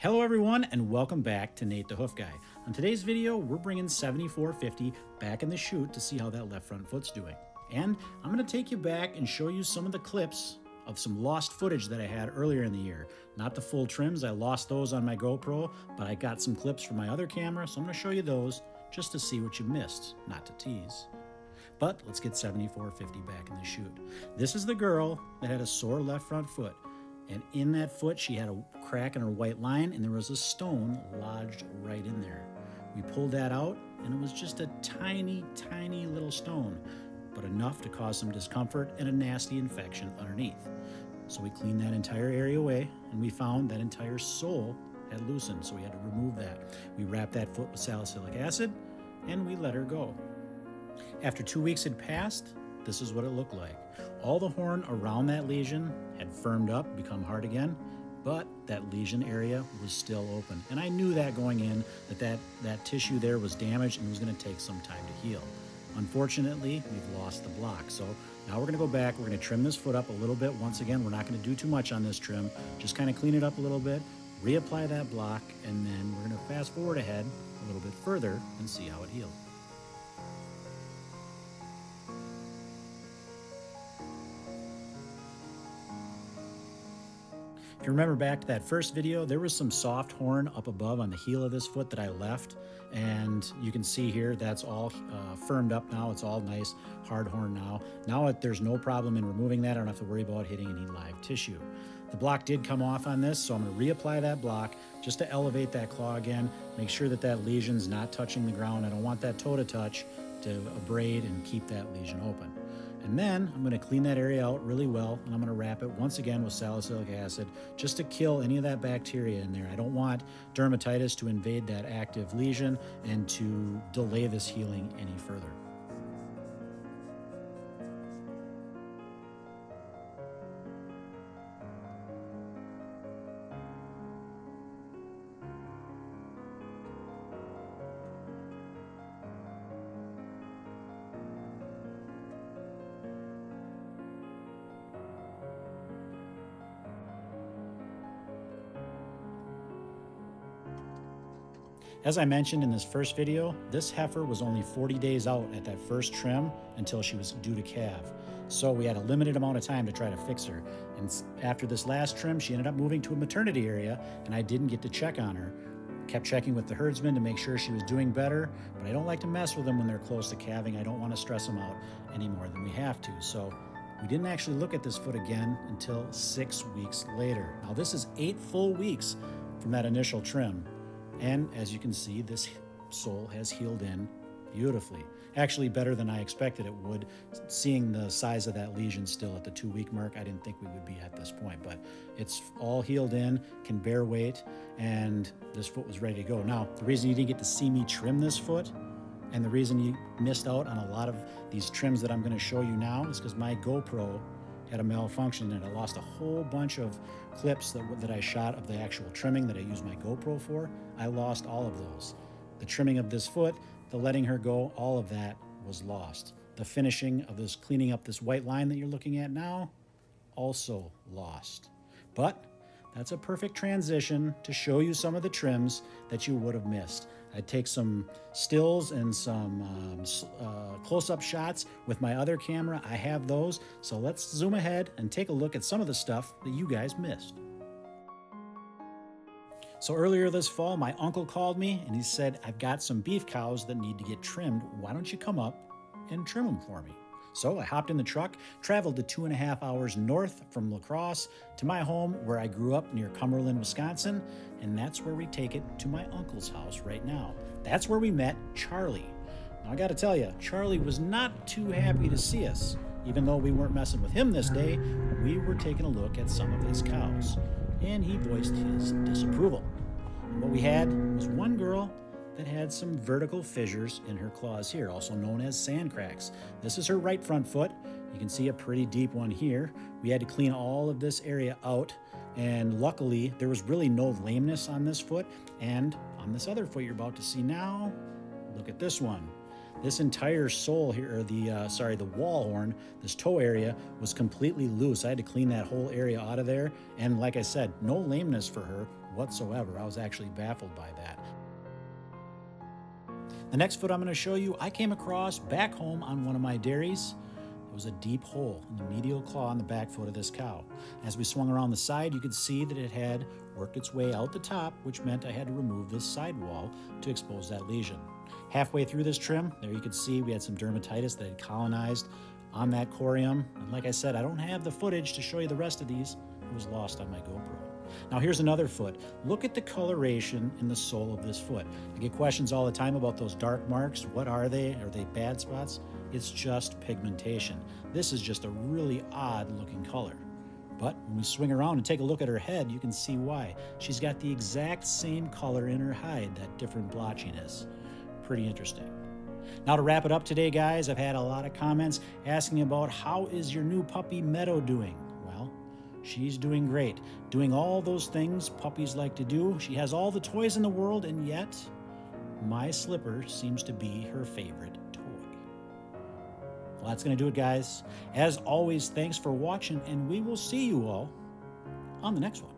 Hello everyone and welcome back to Nate the Hoof Guy. On today's video, we're bringing 7450 back in the chute to see how that left front foot's doing. And I'm going to take you back and show you some of the clips of some lost footage that I had earlier in the year. Not the full trims, I lost those on my GoPro, but I got some clips from my other camera, so I'm going to show you those just to see what you missed, not to tease. But let's get 7450 back in the chute. This is the girl that had a sore left front foot. And in that foot, she had a crack in her white line, and there was a stone lodged right in there. We pulled that out, and it was just a tiny, tiny little stone, but enough to cause some discomfort and a nasty infection underneath. So we cleaned that entire area away, and we found that entire sole had loosened, so we had to remove that. We wrapped that foot with salicylic acid, and we let her go. After 2 weeks had passed, this is what it looked like. All the horn around that lesion had firmed up, become hard again, but that lesion area was still open. And I knew that going in, that tissue there was damaged and was going to take some time to heal. Unfortunately, we've lost the block. So now we're going to go back, we're going to trim this foot up a little bit. Once again, we're not going to do too much on this trim, just kind of clean it up a little bit, reapply that block, and then we're going to fast forward ahead a little bit further and see how it healed. If you remember back to that first video, there was some soft horn up above on the heel of this foot that I left, and you can see here that's all firmed up now. It's all nice hard horn now. Now there's no problem in removing that. I don't have to worry about hitting any live tissue. The block did come off on this, so I'm going to reapply that block just to elevate that claw again, make sure that that lesion's not touching the ground. I don't want that toe to touch to abrade and keep that lesion open. And then I'm going to clean that area out really well, and I'm going to wrap it once again with salicylic acid just to kill any of that bacteria in there. I don't want dermatitis to invade that active lesion and to delay this healing any further. As I mentioned in this first video, this heifer was only 40 days out at that first trim until she was due to calve. So we had a limited amount of time to try to fix her. And after this last trim, she ended up moving to a maternity area, and I didn't get to check on her. Kept checking with the herdsman to make sure she was doing better, but I don't like to mess with them when they're close to calving. I don't want to stress them out any more than we have to. So we didn't actually look at this foot again until 6 weeks later. Now this is 8 full weeks from that initial trim. And as you can see, this sole has healed in beautifully. Actually better than I expected it would. Seeing the size of that lesion still at the 2-week mark, I didn't think we would be at this point, but it's all healed in, can bear weight, and this foot was ready to go. Now, the reason you didn't get to see me trim this foot, and the reason you missed out on a lot of these trims that I'm going to show you now is because my GoPro had a malfunction and I lost a whole bunch of clips that I shot of the actual trimming that I used my GoPro for. I lost all of those. The trimming of this foot, the letting her go, all of that was lost. The finishing of this, cleaning up this white line that you're looking at now, also lost. But that's a perfect transition to show you some of the trims that you would have missed. I'd take some stills and some close-up shots with my other camera. I have those, so let's zoom ahead and take a look at some of the stuff that you guys missed. So earlier this fall, my uncle called me and he said, I've got some beef cows that need to get trimmed. Why don't you come up and trim them for me? So I hopped in the truck, traveled the 2.5 hours north from La Crosse to my home where I grew up near Cumberland, Wisconsin, and that's where we take it to my uncle's house right now. That's where we met Charlie. Now I gotta tell you, Charlie was not too happy to see us. Even though we weren't messing with him this day, we were taking a look at some of his cows, and he voiced his disapproval. And what we had was one girl that had some vertical fissures in her claws here, also known as sand cracks. This is her right front foot. You can see a pretty deep one here. We had to clean all of this area out, and luckily there was really no lameness on this foot. And on this other foot you're about to see now, look at this one. This entire sole here, or the wall horn, this toe area was completely loose. I had to clean that whole area out of there. And like I said, no lameness for her whatsoever. I was actually baffled by that. The next foot I'm going to show you, I came across back home on one of my dairies. It was a deep hole in the medial claw on the back foot of this cow. As we swung around the side, you could see that it had worked its way out the top, which meant I had to remove this sidewall to expose that lesion. Halfway through this trim, there you could see we had some dermatitis that had colonized on that corium. And like I said, I don't have the footage to show you the rest of these. It was lost on my GoPro. Now here's another foot. Look at the coloration in the sole of this foot. I get questions all the time about those dark marks. What are they? Are they bad spots? It's just pigmentation. This is just a really odd looking color. But when we swing around and take a look at her head, you can see why. She's got the exact same color in her hide, that different blotchiness. Pretty interesting. Now to wrap it up today, guys, I've had a lot of comments asking about how is your new puppy Meadow doing? Well, she's doing great, doing all those things puppies like to do. She has all the toys in the world, and yet my slipper seems to be her favorite toy. Well, that's going to do it, guys. As always, thanks for watching, and we will see you all on the next one.